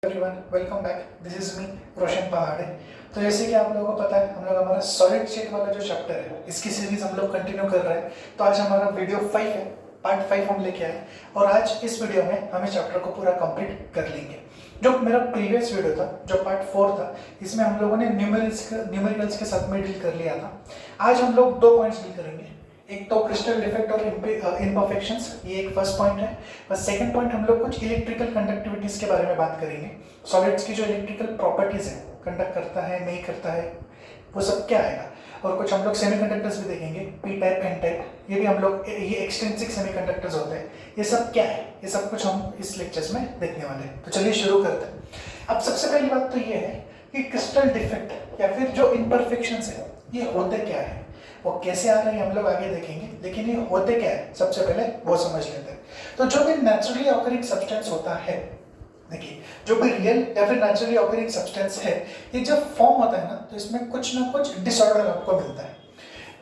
Everyone, welcome back. This is me Roshan Pahade. तो जैसे कि आप लोगों को पता है, हम लोग हमारा सॉलिड स्टेट वाला जो चैप्टर है इसकी सीरीज हम लोग कंटिन्यू कर रहे हैं। तो आज हमारा वीडियो 5 है, पार्ट 5 हम लेके आए और आज इस वीडियो में हम इस चैप्टर को पूरा कंप्लीट कर लेंगे। जो मेरा प्रीवियस वीडियो था, जो पार्ट 4 था, इसमें हम लोगों ने न्यूमेरिकल्स के साथ में डील कर लिया था। आज हम लोग 2 पॉइंट्स डील करेंगे। एक तो क्रिस्टल डिफेक्ट और इम्परफेक्शंस, ये एक फर्स्ट पॉइंट है। बस सेकंड पॉइंट हम लोग कुछ इलेक्ट्रिकल कंडक्टिविटीज के बारे में बात करेंगे। सॉलिड्स की जो इलेक्ट्रिकल प्रॉपर्टीज है, कंडक्ट करता है नहीं करता है, वो सब क्या आएगा। और कुछ हम लोग सेमीकंडक्टर्स भी देखेंगे, पी टाइप एन टाइप, ये भी हम लोग, ये एक्सट्रिंसिक सेमीकंडक्टर्स होते हैं। ये सब क्या है, ये सब कुछ हम इस लेक्चर्स में देखने वाले हैं। तो चलिए शुरू करते हैं। अब सबसे पहली बात तो ये है कि क्रिस्टल डिफेक्ट या फिर जो इम्परफेक्शंस है, ये होते क्या है, वो कैसे आ रहे हैं हम लोग आगे देखेंगे, लेकिन ये होते क्या है सबसे पहले वो समझ लेते हैं। तो जो भी नेचुरली ऑकरिंग सब्सटेंस होता है, देखिए जो भी रियल या फिर नेचुरली ऑकरिंग सब्सटेंस है, ये जब फॉर्म होता है ना, तो इसमें कुछ ना कुछ डिसऑर्डर आपको मिलता है।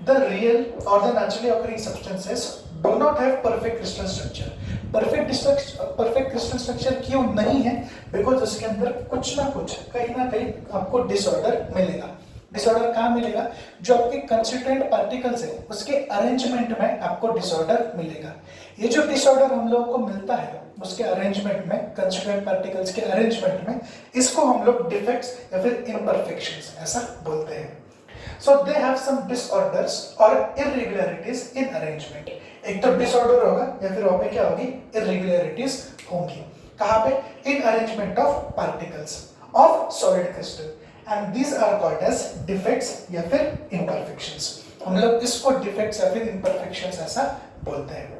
द रियल और the naturally occurring substances do not have perfect crystal structure. Perfect crystal structure क्यों नहीं है? बिकॉज उसके अंदर कुछ ना कुछ, कहीं ना कहीं आपको डिसऑर्डर मिलेगा। डिसऑर्डर कहाँ मिलेगा? जो आपके कंस्टिट्यूएंट पार्टिकल्स है उसके अरेंजमेंट में आपको डिसऑर्डर मिलेगा। ये जो डिसऑर्डर हम लोगों को मिलता है उसके अरेंजमेंट में, कंस्टिट्यूएंट पार्टिकल्स के अरेंजमेंट में, इसको हम लोग डिफेक्ट्स या फिर इम्परफेक्शंस ऐसा बोलते हैं। सो दे हैव सम डिसऑर्डर्स और इररेगुलरिटीज इन अरेंजमेंट। एक तो डिसऑर्डर होगा या फिर वहां पे क्या होगी, इररेगुलरिटीज होंगी। कहाँ पे? In arrangement of particles of solid crystal, and these are called edge defects या फिर इम्परफेक्शंस। हम लोग इसको डिफेक्ट्स या फिर इम्परफेक्शंस ऐसा बोलते हैं।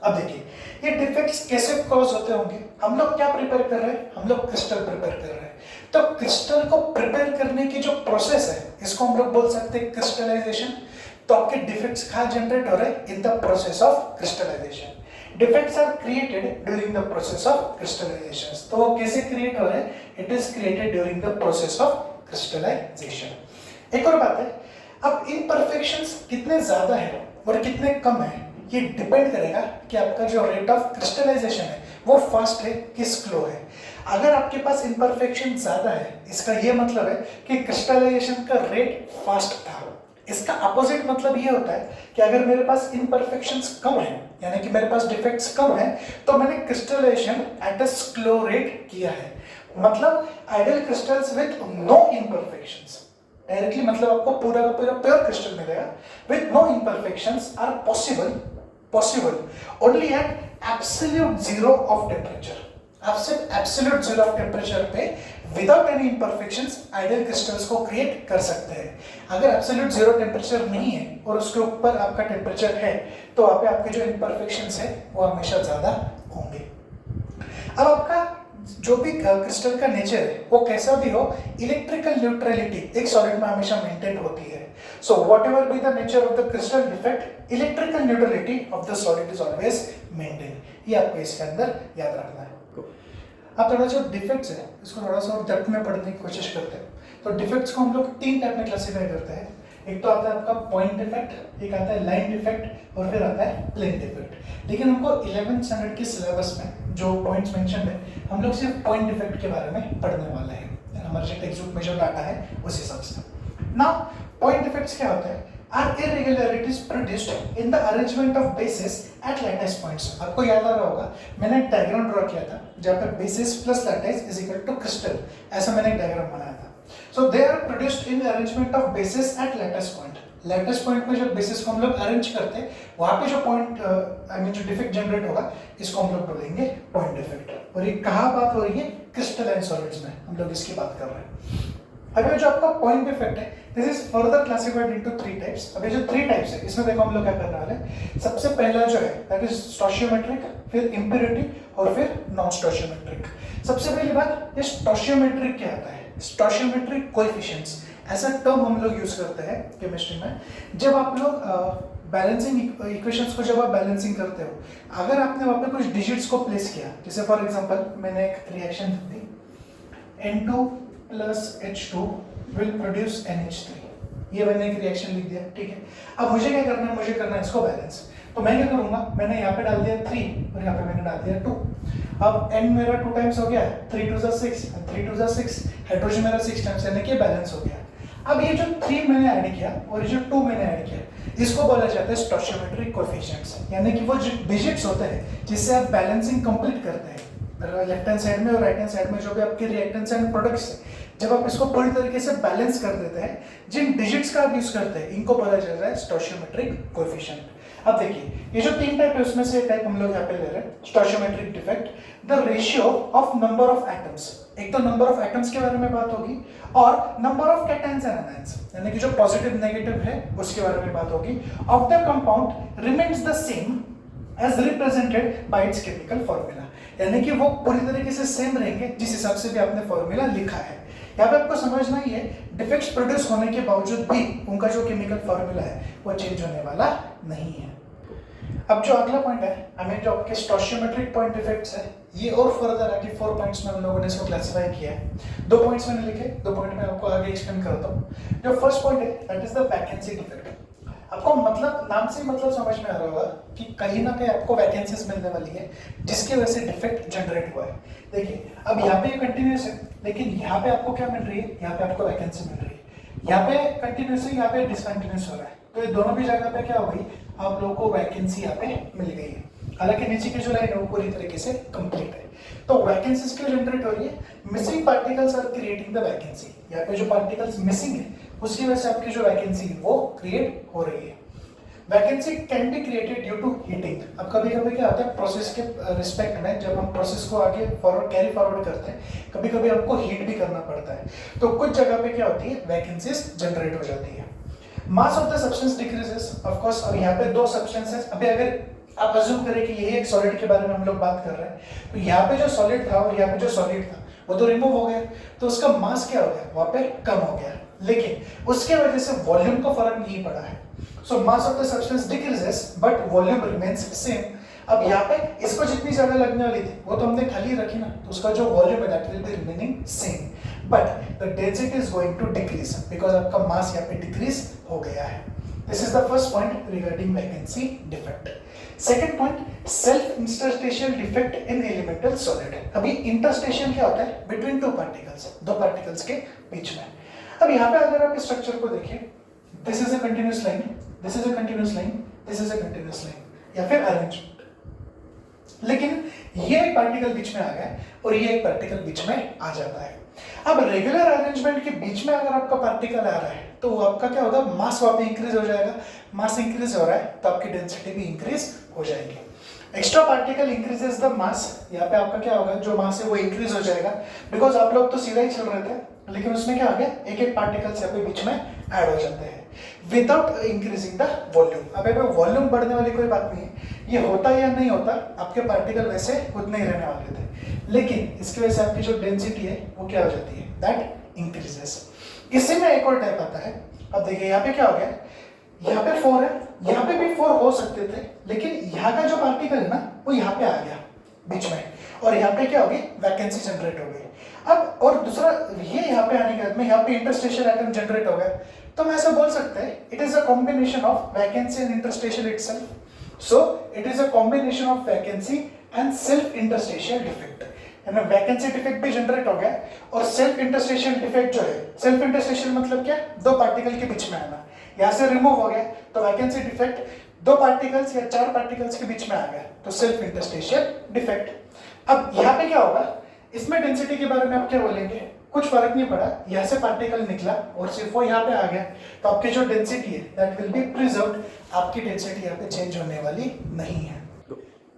अब देखिए ये डिफेक्ट्स कैसे कॉज होते होंगे। हम लोग क्या प्रिपेयर कर रहे हैं? हम लोग क्रिस्टल प्रिपेयर कर रहे हैं। तो क्रिस्टल को प्रिपेयर करने की जो प्रोसेस है, इसको हम लोग बोल सकते हैं क्रिस्टलाइजेशन। तो आपके डिफेक्ट्स कहाँ जनरेट हो रहे हैं? In the process of crystallization. Defects are created during the process of crystallization. तो वो कैसे क्रिएट हो रहे हैं? It is created during the process of crystallization. एक और बात है, अब इम्परफेक्शंस कितने ज्यादा है और कितने कम है, ये डिपेंड करेगा कि आपका जो रेट ऑफ क्रिस्टलाइजेशन है वो फास्ट है कि स्लो है। अगर आपके पास इम्परफेक्शन ज्यादा है, इसका ये मतलब है कि क्रिस्टलाइजेशन का रेट फास्ट था। इसका अपोजिट मतलब ये होता है कि अगर मेरे पास इम्परफेक्शंस कम है, यानी कि मेरे पास डिफेक्ट्स कम है, तो मैंने crystallization at a slow rate किया है। मतलब ideal crystals with no imperfections, directly मतलब आपको पूरा का पूरा प्योर क्रिस्टल मिलेगा with no imperfections, are possible only at absolute zero of temperature. आप सिर्फ एब्सोल्यूट जीरो ऑफ टेम्परेचर पे without any imperfections ideal crystals को क्रिएट कर सकते हैं। अगर एब्सोल्यूट जीरो टेम्परेचर नहीं है और उसके ऊपर आपका टेम्परेचर है, तो वहाँ पे आपके जो इम्परफेक्शंस है वो हमेशा ज्यादा होंगे। अब आपका जो भी क्रिस्टल का नेचर है वो कैसा भी हो, इलेक्ट्रिकल न्यूट्रलिटी एक सॉलिड में हमेशा मेंटेन होती है। So whatever be the nature of the crystal defect, electrical neutrality of the solid is always maintain. ये आपको इसके अंदर याद रखना है। अब थोड़ा जो डिफेक्ट्स है इसको थोड़ा सा और डेप्थ में पढ़ने की कोशिश करते हैं। तो डिफेक्ट्स को हम लोग 3 टाइप में क्लासिफाई करते हैं। एक तो आता है आपका पॉइंट डिफेक्ट, एक आता है लाइन डिफेक्ट और फिर आता है प्लेन डिफेक्ट। लेकिन हमको 11th स्टैंडर्ड के सिलेबस में जो पॉइंट्स मेंशन है, हम लोग सिर्फ पॉइंट डिफेक्ट के बारे में पढ़ने वाले हैं। हमारे जो टेक्स्ट बुक में जो डाटा है उस हिसाब से। नाउ पॉइंट डिफेक्ट्स क्या होते हैं? Are irregularities produced in the arrangement of bases at lattice points। आपको याद आ रहा होगा, मैंने एक डायग्राम ड्रॉ किया था जहाँ पे basis plus lattice is equal to crystal, ऐसा मैंने एक डायग्राम बनाया था। So they are produced in arrangement of basis at lattice point. Lattice point में जब बेसिस को हम लोग अरेंज करते हैं, वहाँ पे जो पॉइंट आई मीन जो डिफेक्ट जनरेट होगा, इसको हम लोग बोलेंगे पॉइंट डिफेक्ट। और ये कहाँ बात हो रही है? क्रिस्टलाइन सॉलिड्स में हम लोग इसकी बात कर रहे हैं। अभी जो आपका पॉइंट डिफेक्ट है, this is further classified into 3 types. अभी जो 3 टाइप्स है, इसमें देखो हम लोग क्या करने वाले हैं। सबसे पहला जो है दैट इज स्टोशियोमेट्रिक, फिर इम्प्योरिटी और फिर नॉन स्टोशियोमेट्रिक। सबसे पहली बात, ये स्टोशियोमेट्रिक क्या आता है? स्टोशियोमेट्रिक कोएफिशिएंट्स ऐसा टर्म हम लोग यूज करते हैं केमिस्ट्री में। जब आप लोग बैलेंसिंग इक्वेशंस को जब आप बैलेंसिंग करते हो, अगर आपने वहाँ पे कुछ डिजिट्स को प्लेस किया, जैसे फॉर एग्जांपल मैंने एक reaction the, N2 plus H2 will produce NH3, ये मैंने एक रिएक्शन लिख दिया, ठीक है। अब मुझे क्या करना है? मुझे करना है इसको बैलेंस। तो तो मैं क्या करूंगा, मैंने यहाँ पे डाल दिया 3 और यहाँ पे मैंने डाल दिया 2। अब n मेरा 2 टाइम्स हो गया, 3 2 6, 3 2 6, हाइड्रोजन मेरा 6 टाइम्स, यानी कि बैलेंस हो गया। अब ये जो 3 मैंने ऐड किया और ये जो 2 मैंने ऐड किया, इसको बोला जाता है स्टोइचियोमेट्रिक कोएफिशिएंट्स, यानी कि वो जो डिजिट्स होते हैं जिससे आप बैलेंसिंग कंप्लीट करते हैं। लेफ्ट हैंड साइड में और राइट हैंड साइड में जो भी आपके रिएक्टेंट्स एंड प्रोडक्ट्स हैं, जब आप इसको पूरी तरीके से बैलेंस कर देते हैं, जिन डिजिट्स का आप यूज करते हैं, इनको बोला जाता है स्टोइचियोमेट्रिक कोएफिशिएंट। अब देखिए, ये जो 3 टाइप है उसमें से टाइप हम लोग यहाँ पे ले रहे हैं, stoichiometric defect, the ratio of number of atoms. एक तो नंबर ऑफ एटम्स के बारे में बात होगी और number of cations and anions, यानी कि जो पॉजिटिव नेगेटिव है उसके बारे में बात होगी, of the compound remains the same as represented by its chemical formula, यानी कि वो पूरी तरीके से सेम रहेंगे जिस हिसाब से भी आपने फॉर्मूला लिखा है। यहाँ पे आपको समझना ही है, डिफेक्ट्स प्रोड्यूस होने के बावजूद भी उनका जो केमिकल फॉर्मूला है वो चेंज होने वाला नहीं है। अब जो अगला पॉइंट है, हमें जो आपके स्टोइचियोमेट्रिक पॉइंट डिफेक्ट्स है, ये और फर्दर आगे 4 पॉइंट्स में हम लोगों ने इसको क्लासिफाई किया है। 2 पॉइंट्स मैंने लिखे, 2 पॉइंट में आपको आगे एक्सप्लेन करता हूँ। जो फर्स्ट पॉइंट है that is the vacancy defect. आपको मतलब नाम से मतलब समझ में आ रहा होगा कि कहीं ना कहीं आपको वैकेंसीज मिलने वाली है जिसकी वजह से डिफेक्ट जनरेट हुआ है। देखिए, अब यहाँ पे ये कंटिन्यूस है, लेकिन यहाँ पे आपको क्या मिल रही है, यहाँ पे आपको वैकेंसी मिल रही है। यहाँ पे कंटिन्यूस है, यहाँ पे डिसकंटिन्यूस हो रहा है, तो ये दोनों भी जगह पे क्या हो गई, आप लोगों को वैकेंसी यहाँ पे मिल गई है। हालांकि नीचे की जो लाइन है वो पूरी तरीके से कंप्लीट है। तो वैकेंसीज क्यों जनरेट हो रही है, missing particles are creating the vacancy. यहाँ पे जो पार्टिकल्स मिसिंग है उसकी वजह से आपकी जो वैकेंसी है वो क्रिएट हो रही है। Vacancy can be created due to heating. अब कभी कभी क्या होता है, प्रोसेस के रिस्पेक्ट में जब हम प्रोसेस को आगे फॉरवर्ड कैरी फॉरवर्ड करते हैं, कभी कभी आपको हीट भी करना पड़ता है, तो कुछ जगह पे क्या होती है, वैकेंसीज जनरेट हो जाती है। मास of the substance decreases, of course. अब यहाँ पे 2 सब्सटेंसेस, अभी अगर आप अज्यूम करें कि यही एक सॉलिड के बारे में हम लोग बात कर रहे हैं, तो यहाँ पे जो सॉलिड था और यहाँ पे जो सॉलिड था वो तो रिमूव हो गया, तो उसका मास क्या हो गया, वहाँ पे कम हो गया, लेकिन उसके वजह से वॉल्यूम को फर्क नहीं पड़ा है। So mass of the substance decreases but volume remains same. अब यहाँ पे इसको जितनी ज्यादा लगने वाली थी वो तो हमने खाली रखी ना, तो उसका जो वॉल्यूम है that will be remaining same, but the density is going to decrease because आपका मास यहाँ पे डिक्रीज हो गया है। This is the first point regarding vacancy defect. Second point, self interstitial defect in elemental solid. अभी interstitial क्या होता है, बिटवीन 2 पार्टिकल्स, 2 पार्टिकल्स के बीच में। अब यहाँ पे अगर आप स्ट्रक्चर को देखिए, this is a continuous line, this is a continuous line, this is a continuous line, या फिर अरेंजमेंट, लेकिन ये एक पार्टिकल बीच में आ गया और ये एक पार्टिकल बीच में आ जाता है। अब रेगुलर अरेंजमेंट के बीच में अगर आपका पार्टिकल आ रहा है तो आपका क्या होगा, मास वहां पे इंक्रीज हो जाएगा। मास इंक्रीज हो रहा है तो आपकी डेंसिटी भी इंक्रीज हो जाएगी। Extra particle increases the mass, यहाँ पे आपका क्या होगा, जो मास है वो इंक्रीज हो जाएगा, बिकॉज आप लोग तो सीधा ही चल रहे थे, लेकिन उसमें क्या आ गया, एक एक पार्टिकल्स यहाँ पे बीच में ऐड हो जाते हैं विदाउट इंक्रीजिंग द वॉल्यूम। अब यहाँ पे वॉल्यूम बढ़ने वाली कोई बात नहीं है, ये होता या नहीं होता, आपके पार्टिकल वैसे उतने ही रहने वाले थे, लेकिन इसकी वजह से आपकी जो डेंसिटी है वो क्या हो जाती है, दैट इंक्रीजेस। इसी में एक और टाइप आता है। अब देखिए यहाँ पे क्या हो गया, यहाँ पे 4 है, यहाँ पे भी 4 हो सकते थे, लेकिन यहाँ का जो पार्टिकल है ना वो यहाँ पे आ गया बीच में, और यहाँ पे क्या होगी, वैकेंसी जनरेट हो गई। अब और दूसरा, ये यहाँ पे आने के बाद में यहाँ पे इंटरस्टेशियल एटम जनरेट हो गया, तो हम ऐसा बोल सकते हैं it is a combination of vacancy and interstitial itself. So it is a combination of vacancy and self interstitial defect, यानी वैकेंसी डिफेक्ट भी जनरेट हो गया और सेल्फ इंटरस्टेशियल डिफेक्ट जो है, सेल्फ इंटरस्टेशियल मतलब क्या, 2 पार्टिकल के बीच में आना, यहाँ से रिमूव हो गया तो वैकेंसी डिफेक्ट 2 पार्टिकल्स या 4 पार्टिकल्स के बीच में आ गया, तो सेल्फ इंटरस्टेशियल डिफेक्ट। अब यहाँ पे क्या होगा, इसमें डेंसिटी के बारे में आप क्या बोलेंगे, कुछ फर्क नहीं पड़ा, यहाँ से पार्टिकल निकला और सिर्फ वो यहाँ पे आ गया, तो आपकी जो डेंसिटी है दैट विल बी प्रिजर्व्ड, आपकी डेंसिटी यहाँ पे चेंज होने वाली नहीं है।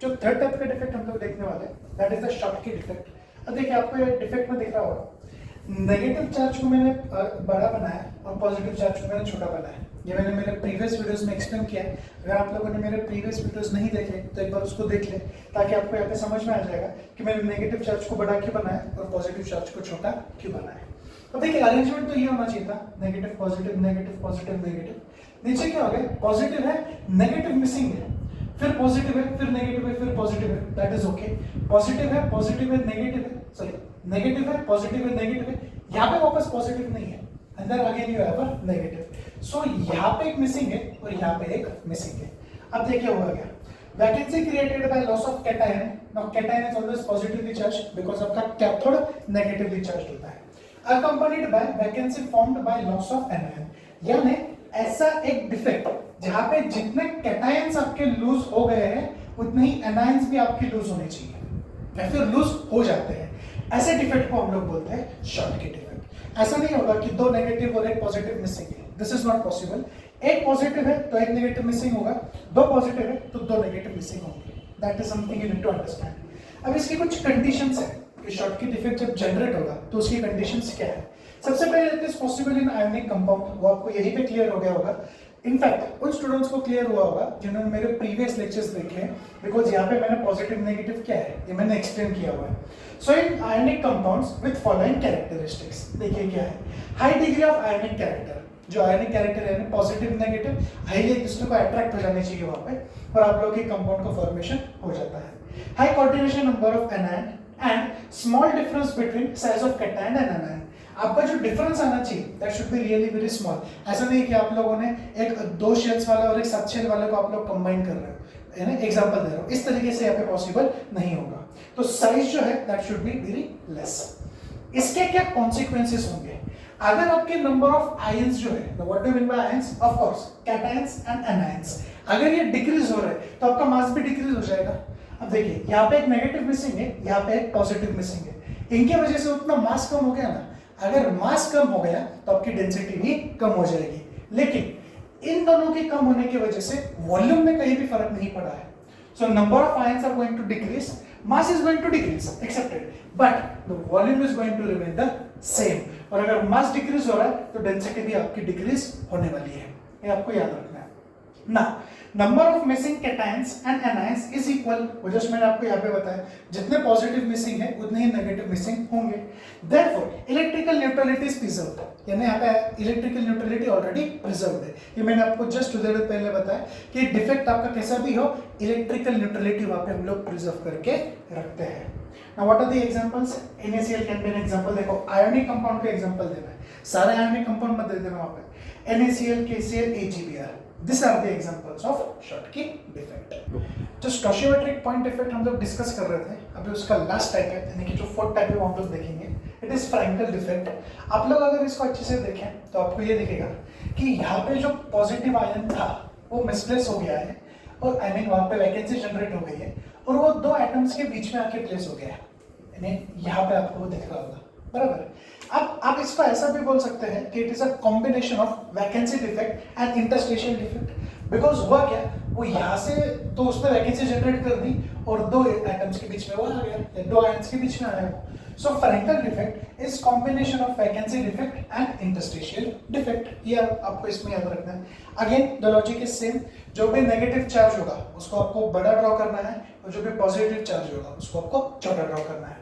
जो थर्ड टाइप का डिफेक्ट हम लोग देखने वाले हैं that is the Schottky defect. अब देखिए आपको ये डिफेक्ट में दिख रहा होगा, नेगेटिव चार्ज को मैंने बड़ा बनाया और पॉजिटिव चार्ज को मैंने छोटा बनाया। ये मैंने मेरे प्रीवियस वीडियोस में एक्सप्लेन किया है। अगर आप लोगों ने मेरे प्रीवियस वीडियोस नहीं देखे तो एक बार उसको देख ले, ताकि आपको यहाँ पे समझ में आ जाएगा कि मैंने नेगेटिव चार्ज को बड़ा क्यों बनाया और पॉजिटिव चार्ज को छोटा क्यों बनाया। तो देखिए अरेंजमेंट तो ये होना चाहिए था, negative positive negative positive negative. नीचे क्या हो गया, पॉजिटिव है नेगेटिव मिसिंग है, फिर पॉजिटिव है फिर नेगेटिव है फिर पॉजिटिव है, दैट इज ओके। पॉजिटिव है नेगेटिव है, सॉरी नेगेटिव है पॉजिटिव है नेगेटिव है, यहाँ पे वापस पॉजिटिव नहीं है, अंदर again you have a negative. So यहाँ पे एक मिसिंग है और यहाँ पे एक मिसिंग है। अब देखिए हुआ क्या, vacancy created by loss of cation, now cation is always positively charged because आपका कैथोड नेगेटिवली चार्ज्ड होता है, accompanied by vacancy formed by loss of anion, यानी ऐसा एक डिफेक्ट जहां पे जितने कैटायंस आपके लूज हो गए हैं उतने ही एनायंस भी आपके लूज होने चाहिए या फिर लूज हो जाते हैं, ऐसे डिफेक्ट को हम लोग बोलते हैं शॉर्टकी डिफेक्ट। ऐसा नहीं होगा कि दो नेगेटिव और एक पॉजिटिव मिसिंग है, दिस इज नॉट पॉसिबल। एक पॉजिटिव है तो एक नेगेटिव मिसिंग होगा, दो पॉजिटिव है तो दो नेगेटिव मिसिंग होंगे, that is something you need to understand. अब इसकी कुछ कंडीशंस है कि शॉर्टकी डिफेक्ट जब जनरेट होगा तो उसकी कंडीशंस क्या है। सबसे पहले it is possible in ionic compound, वो आपको यहीं पे क्लियर हो गया होगा। इनफैक्ट उन स्टूडेंट्स को क्लियर हुआ होगा जिन्होंने मेरे प्रीवियस लेक्चर्स देखे हैं, बिकॉज यहाँ पे मैंने पॉजिटिव नेगेटिव क्या है ये मैंने एक्सप्लेन किया हुआ है। So in ionic compounds with following characteristics, देखिए क्या है, high degree of ionic character, जो आयोनिक कैरेक्टर है पॉजिटिव नेगेटिव हाईली एक दूसरे को अट्रैक्ट हो जाने चाहिए वहां पे और आप लोगों के कंपाउंड का फॉर्मेशन हो जाता है। High coordination number of anion and small difference between size of cation and anion, आपका जो डिफरेंस आना चाहिए that should be really very small. ऐसा नहीं कि आप लोगों ने एक 2 शेल्स वाला और एक 7 शेल वाले को आप लोग कंबाइन कर रहे हो, है ना, एग्जांपल दे रहा हूं, इस तरीके से यहाँ पे पॉसिबल नहीं होगा। तो साइज जो है that should be very less. इसके क्या कॉन्सिक्वेंसेस होंगे अगर आपके नंबर ऑफ आयंस जो है, what do mean bye ions, of course cations and anions, अगर ये डिक्रीज हो रहे हैं तो आपका मास भी डिक्रीज हो जाएगा। अब देखिए यहाँ पे एक नेगेटिव मिसिंग है, यहाँ पे एक पॉजिटिव मिसिंग है, इनके वजह से उतना मास कम हो गया ना, अगर मास कम हो गया तो आपकी डेंसिटी भी कम हो जाएगी, लेकिन इन दोनों के कम होने की वजह से वॉल्यूम में कहीं भी फर्क नहीं पड़ा है। So number of ions are going to decrease, mass is going to decrease, accepted, but the volume is going to remain the same। और अगर mass decrease हो रहा है तो density भी आपकी decrease होने वाली है, ये आपको याद रखना है ना। Number of missing cations and anions is equal, वो जस्ट मैंने आपको यहाँ पे बताया, जितने पॉजिटिव मिसिंग है उतने ही नेगेटिव मिसिंग होंगे। Therefore electrical neutrality is preserved, यानी यहाँ पे इलेक्ट्रिकल न्यूट्रलिटी ऑलरेडी प्रिजर्व्ड है। ये मैंने आपको जस्ट थोड़ी देर पहले बताया कि डिफेक्ट आपका कैसा भी हो, इलेक्ट्रिकल न्यूट्रलिटी वहाँ पे हम लोग प्रिजर्व करके रखते हैं। Now what are the examples? NaCl can be an example। देखो आयोनिक कंपाउंड का एग्जांपल देना है, सारे आयोनिक कंपाउंड मत दे देना वहाँ पे। NaCl, KCl, AgBr, these are the examples of Schottky defect। जो स्टोशियोमेट्रिक पॉइंट डिफेक्ट हम लोग डिस्कस कर रहे थे, अभी उसका लास्ट टाइप है, यानी कि जो फोर्थ टाइप है वो हम लोग देखेंगे, इट इज फ्रैंकल डिफेक्ट। आप लोग अगर इसको अच्छे से देखें तो आपको ये दिखेगा कि यहाँ पे जो पॉजिटिव आयन था वो मिसप्लेस हो गया है और आई मीन वहाँ पे वैकेंसी जनरेट हो गई है और वो दो एटम्स के बीच में आके प्लेस हो गया है, यानी यहाँ पे आपको वो दिख रहा होगा, बराबर। अब आप इसको ऐसा भी बोल सकते हैं कि it is a combination of vacancy defect and interstitial defect, because हुआ क्या, वो यहाँ से तो उसने वैकेंसी जनरेट कर दी और दो एटम्स के बीच में वो आ गया, दो आयंस के बीच में आया वो। So Frenkel defect is combination of vacancy defect and interstitial defect, ये आपको इसमें याद रखना है। Again the logic is same, जो भी नेगेटिव चार्ज होगा उसको आपको बड़ा ड्रॉ करना है और जो भी पॉजिटिव चार्ज होगा उसको आपको छोटा ड्रॉ करना है।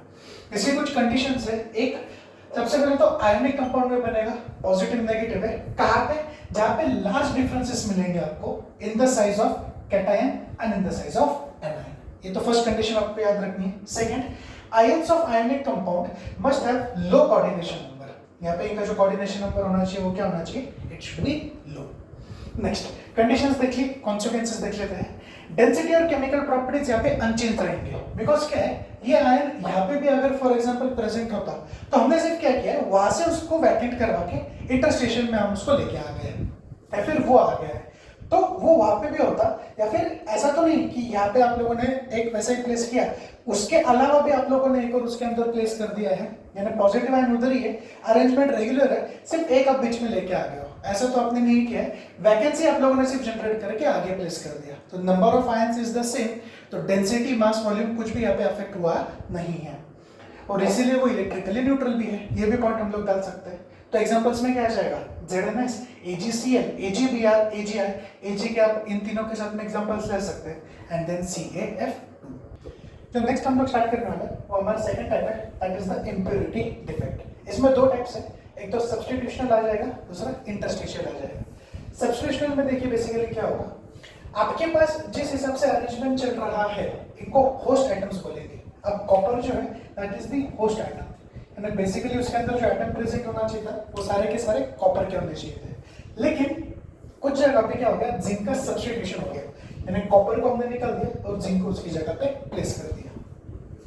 इसकी कुछ कंडीशंस है, एक सबसे पहले तो आयोनिक कंपाउंड में बनेगा, पॉजिटिव नेगेटिव है, कहाँ पे, जहाँ पे लार्ज डिफरेंसेस मिलेंगे आपको in the size of cation and in the size of anion, ये तो फर्स्ट कंडीशन आपको याद रखनी है। Second, ions of ionic compound must have low coordination number, यहाँ पे इनका जो कोऑर्डिनेशन नंबर होना चाहिए वो क्या होना चाहिए, it should be low. Next conditions देखिए, कॉन्सिक्वेंसेस देख लेते हैं। डेंसिटी और केमिकल प्रॉपर्टीज यहाँ पे अनचेंज रहेंगे, बिकॉज क्या है, ये आयन यहाँ पे भी अगर फॉर एग्जांपल प्रेजेंट होता तो हमने सिर्फ क्या किया है, वहां से उसको वैकेंट करवा के इंटरस्टेशन में हम उसको लेके आ गए या फिर वो आ गया है, तो वो वहां पे भी होता, या फिर ऐसा तो नहीं कि यहाँ पे आप लोगों ने एक वैसा ही प्लेस किया, उसके अलावा भी आप लोगों ने एक और उसके अंदर प्लेस कर दिया है, यानी पॉजिटिव आयन उधर ही है, अरेंजमेंट रेगुलर है, सिर्फ एक आप बीच में लेके आ गए हो, ऐसा तो आपने नहीं किया है, वैकेंसी आप लोगों ने सिर्फ जनरेट करके आगे प्लेस कर दिया, तो number of ions is the same, तो डेंसिटी मास वॉल्यूम कुछ भी यहाँ पे अफेक्ट हुआ नहीं है और इसीलिए वो इलेक्ट्रिकली न्यूट्रल भी है, ये भी पॉइंट हम लोग डाल सकते हैं। तो एग्जांपल्स में क्या आ जाएगा, ZnS, AgCl, AgBr, AgI, Ag के आप इन तीनों के साथ में एग्जांपल्स ले सकते हैं, एंड देन CaF2। जो नेक्स्ट हम लोग स्टार्ट करने वाले हैं वो हमारा सेकंड टाइप है, that is the impurity defect. इसमें दो टाइप्स है, एक तो सब्स्टिट्यूशनल आ जाएगा, दूसरा इंटरस्टिशियल आ जाएगा। सब्स्टिट्यूशनल में देखिए बेसिकली क्या होगा, आपके पास जिस हिसाब से अरेंजमेंट चल रहा है इनको होस्ट आइटम्स बोलेंगे। अब कॉपर जो है that is the host item, यानी बेसिकली उसके अंदर जो आइटम प्रेजेंट होना चाहिए था वो सारे के सारे कॉपर के होने चाहिए थे, लेकिन कुछ जगह पे क्या हो गया, जिंक का सब्स्टिट्यूशन हो गया, यानी कॉपर को हमने निकाल दिया और जिंक को उसकी जगह पे प्लेस कर दिया।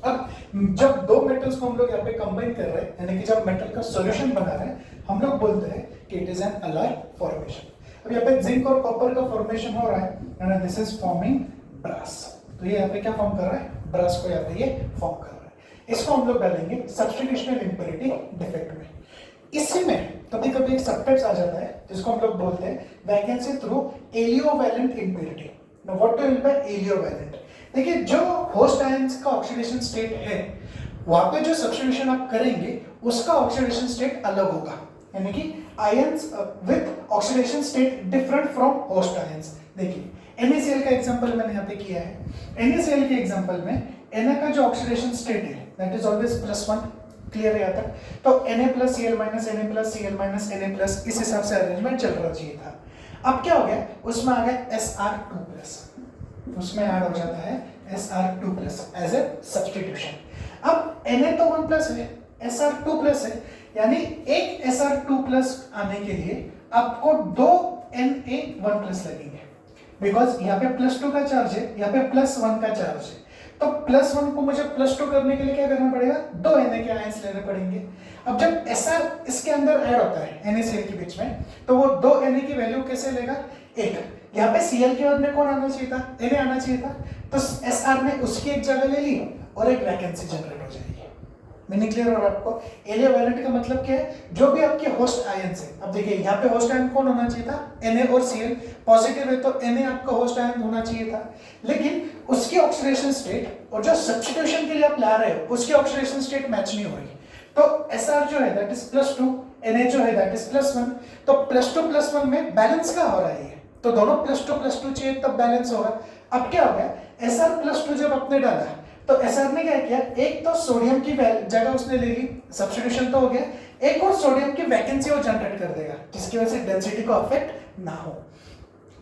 अब जब दो मेटल्स को हम लोग यहाँ पे कंबाइन कर रहे हैं, यानी कि जब मेटल का सॉल्यूशन बना रहे हैं, हम लोग बोलते हैं कि it is an alloy formation. अब यहाँ पे जिंक और कॉपर का फॉर्मेशन हो रहा है and this is forming brass. तो ये यहाँ पे क्या फॉर्म कर रहा है, ब्रास को यहाँ पे ये फॉर्म कर रहा है। इसको हम लोग डालेंगे सब्स्टिट्यूशनल इंप्योरिटी डिफेक्ट में। इसी में कभी कभी एक सबटाइप्स आ जाता है जिसको हम लोग बोलते हैं vacancy through aliovalent impurity. Now what do mean by aliovalent? देखिए, जो होस्ट आयंस का ऑक्सीडेशन स्टेट है, वहां पे जो सब्स्टिट्यूशन आप करेंगे उसका ऑक्सीडेशन स्टेट अलग होगा, यानी कि ions with oxidation state different from host ions. देखिए, NaCl का एग्जांपल मैंने यहाँ पे किया है। NaCl के एग्जांपल में Na का जो ऑक्सीडेशन स्टेट है दैट इज ऑलवेज +1। क्लियर है यहाँ तक? तो Na+Cl- Na+Cl- Na+, इस हिसाब से अरेंजमेंट चल रहा चाहिए था। अब क्या हो गया, उसमें आ गया Sr2+, उसमें ऐड हो जाता है Sr2+ एज ए सब्स्टिट्यूशन। अब Na तो 1+ है, Sr2+ है, यानी एक Sr2+ आने के लिए आपको दो Na1+ लगेंगे, बिकॉज यहाँ पे +2 का चार्ज है, यहाँ पे +1 का चार्ज है। तो +1 को मुझे +2 करने के लिए क्या करना पड़ेगा, दो Na के आयंस लेने पड़ेंगे। अब जब Sr इसके अंदर ऐड होता है NaCl के बीच में, तो वो दो Na की वैल्यू कैसे लेगा, 1। यहाँ पे Cl के बाद में कौन आना चाहिए था, Na आना चाहिए था। तो Sr ने उसकी एक जगह ले ली और एक वैकेंसी जनरेट हो जाएगी। मीनिंग क्लियर हो रहा है आपको? एलियोवैलेंट का मतलब क्या है, जो भी आपके होस्ट आयंस है। अब देखिए, यहाँ पे होस्ट आयन कौन होना चाहिए था, Na और Cl। पॉजिटिव है तो Na आपका होस्ट आयन होना चाहिए था, लेकिन उसकी ऑक्सीडेशन स्टेट और जो सब्स्टिट्यूशन के लिए आप ला रहे हो उसकी ऑक्सीडेशन स्टेट मैच नहीं हो रही। तो Sr जो है दैट इज +2, Na जो है दैट इज +1। तो +2+1 में बैलेंस का हो रहा है, तो दोनों +2+2 चाहिए तब बैलेंस होगा। अब क्या हो गया, Sr+2 जब आपने डाला तो Sr ने क्या किया, एक तो सोडियम की जगह उसने ले ली, सब्स्टिट्यूशन तो हो गया, एक और सोडियम की वैकेंसी वो जनरेट कर देगा जिसकी वजह से डेंसिटी को अफेक्ट ना हो।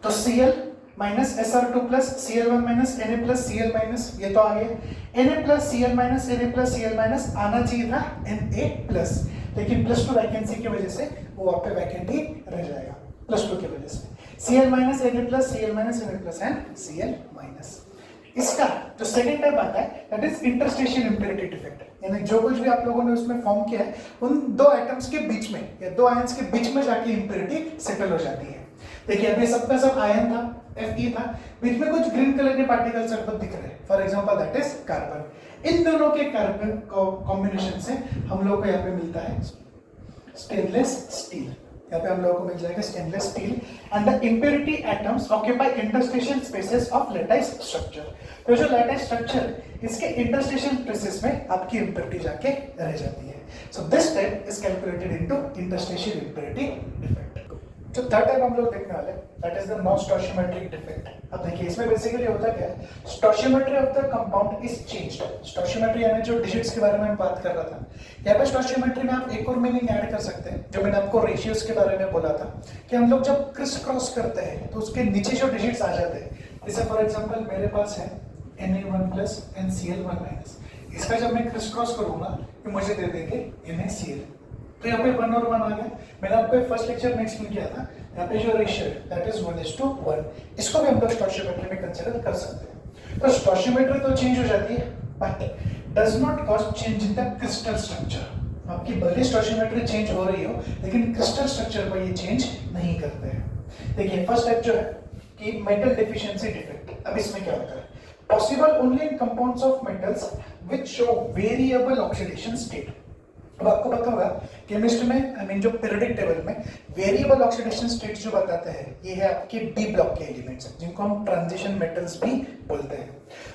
तो Cl minus Sr2+, Cl1 minus Na+Cl-, ये तो आ गया। Na+Cl-, Na+Cl- आना चाहिए था Na+, लेकिन +2 वैकेंसी की वजह से वो वहाँ पे वैकेंट ही रह जाएगा, +2 की वजह से। Cl- Na+, Cl- Na+ and Cl-। इसका जो सेकंड टाइप आता है that is interstitial impurity defect, यानी जो कुछ भी आप लोगों ने उसमें फॉर्म किया है उन दो एटम्स के बीच में या दो आयंस के बीच में जाके इंप्योरिटी सेटल हो जाती है। देखिए, अभी सबका सब आयन था, Fe था, बीच में कुछ ग्रीन कलर के पार्टिकल्स आपको दिख रहे हैं, for example that is carbon. इन दोनों के कार्बन कॉम्बिनेशन से हम लोग को यहाँ पे मिलता है स्टेनलेस स्टील। यहाँ पे हम लोगों को मिल जाएगा stainless steel and the impurity atoms occupy interstitial spaces of lattice structure. तो जो लैटिस स्ट्रक्चर इसके इंटरस्टेशियल स्पेसेस में आपकी इंप्योरिटी जाके रह जाती है। So this type is calculated into interstitial impurity defect. जो थर्ड टाइप हम लोग देखने वाले that is the non stoichiometric defect. अब देखिए, इसमें बेसिकली होता क्या है, stoichiometry of the compound is changed. Stoichiometry यानी जो डिजिट्स के बारे में बात कर रहा था, यहाँ पे स्टोइचियोमेट्री में आप एक और मीनिंग ऐड कर सकते हैं, जो मैंने आपको रेशियोज के बारे में बोला था कि हम लोग जब क्रिस क्रॉस करते हैं तो उसके नीचे जो डिजिट्स आ जाते हैं, जैसे फॉर एग्जांपल मेरे पास है Na1+ एंड Cl1-, इसका जब मैं क्रिस क्रॉस करूंगा तो मुझे दे देंगे NaCl। तो यहाँ पे 1 और 1 आ गया। मैंने आपको फर्स्ट लेक्चर में एक्सप्लेन किया था, यहाँ पे जो रेशियो है दैट इज 1:1। इसको भी हम लोग स्टोइचियोमेट्री में कंसीडर कर सकते हैं। तो स्टोइचियोमेट्री तो चेंज हो जाती है but does not cause change in the crystal structure. आपकी भले स्टोइचियोमेट्री चेंज हो रही हो लेकिन क्रिस्टल स्ट्रक्चर को ये चेंज नहीं करते हैं। देखिए, फर्स्ट टाइप जो है कि मेटल डेफिशिएंसी डिफेक्ट। अब इसमें क्या होता है, possible only in compounds of metals which show variable oxidation state. अब आपको पता होगा केमिस्ट्री में, आई मीन जो पीरियोडिक टेबल में वेरिएबल ऑक्सीडेशन स्टेट्स जो बताते हैं, ये है आपके बी ब्लॉक के एलिमेंट्स जिनको हम ट्रांजिशन मेटल्स भी बोलते हैं।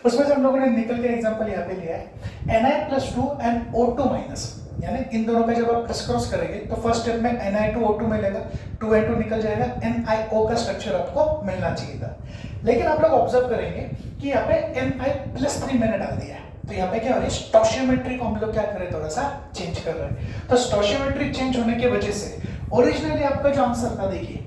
उसमें से हम लोगों ने निकल के एग्जांपल यहाँ पे लिया है Na+2 एंड O2-, यानी इन दोनों का जब आप क्रिस क्रॉस करेंगे तो फर्स्ट स्टेप में Na2O2 मिलेगा, 2A2 निकल जाएगा, NiO का स्ट्रक्चर आपको मिलना चाहिए था। लेकिन आप लोग ऑब्जर्व करेंगे कि यहाँ पे Ni+3 मैंने डाल दिया है, तो यहाँ पे क्या हो रहा है, स्टोइचियोमेट्री को हम लोग क्या कर रहे हैं, थोड़ा सा चेंज कर रहे हैं। तो स्टोइचियोमेट्री चेंज होने की वजह से ओरिजिनली आपका जो आंसर था, देखिए